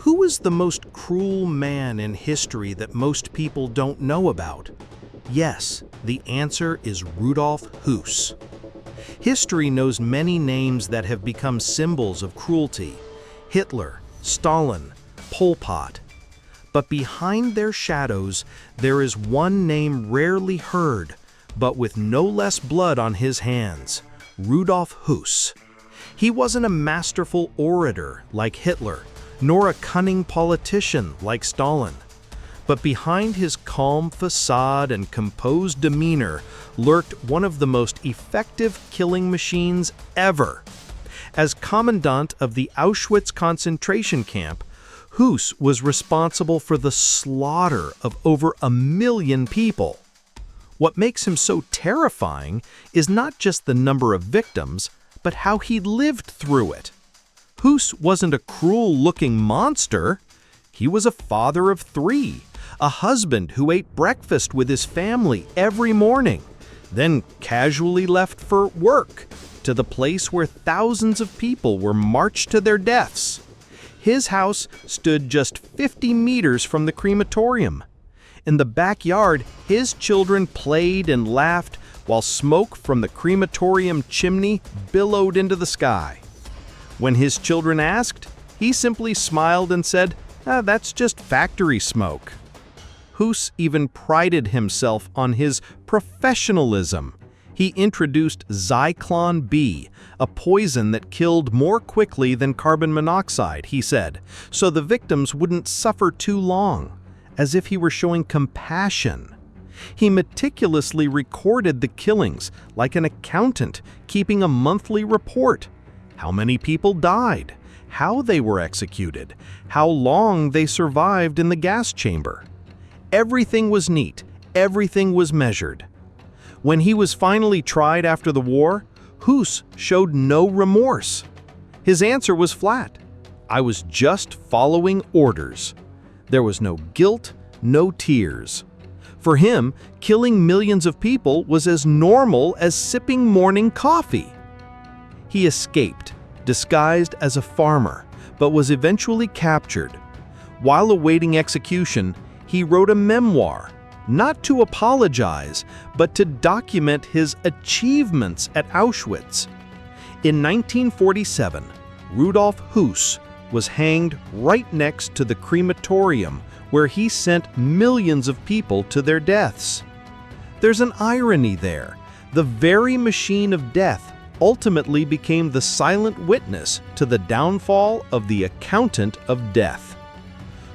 Who is the most cruel man in history that most people don't know about? Yes, the answer is Rudolf Höss. History knows many names that have become symbols of cruelty: Hitler, Stalin, Pol Pot. But behind their shadows, there is one name rarely heard, but with no less blood on his hands: Rudolf Höss. He wasn't a masterful orator like Hitler, nor a cunning politician like Stalin. But behind his calm facade and composed demeanor lurked one of the most effective killing machines ever. As commandant of the Auschwitz concentration camp, Höss was responsible for the slaughter of over 1 million people. What makes him so terrifying is not just the number of victims, but how he lived through it. Höss wasn't a cruel-looking monster. He was a father of 3, a husband who ate breakfast with his family every morning, then casually left for work, to the place where thousands of people were marched to their deaths. His house stood just 50 meters from the crematorium. In the backyard, his children played and laughed while smoke from the crematorium chimney billowed into the sky. When his children asked, he simply smiled and said, "That's just factory smoke." Höss even prided himself on his professionalism. He introduced Zyklon B, a poison that killed more quickly than carbon monoxide, he said, so the victims wouldn't suffer too long, as if he were showing compassion. He meticulously recorded the killings like an accountant keeping a monthly report: how many people died, how they were executed, how long they survived in the gas chamber. Everything was neat, everything was measured. When he was finally tried after the war, Höss showed no remorse. His answer was flat: "I was just following orders." There was no guilt, no tears. For him, killing millions of people was as normal as sipping morning coffee. He escaped, disguised as a farmer, but was eventually captured. While awaiting execution, he wrote a memoir, not to apologize, but to document his achievements at Auschwitz. In 1947, Rudolf Höss was hanged right next to the crematorium where he sent millions of people to their deaths. There's an irony there. The very machine of death ultimately became the silent witness to the downfall of the accountant of death.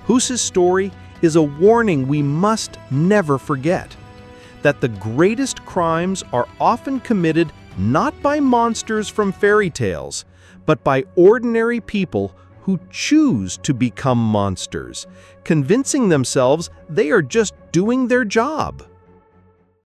Höss's story is a warning we must never forget: that the greatest crimes are often committed not by monsters from fairy tales, but by ordinary people who choose to become monsters, convincing themselves they are just doing their job.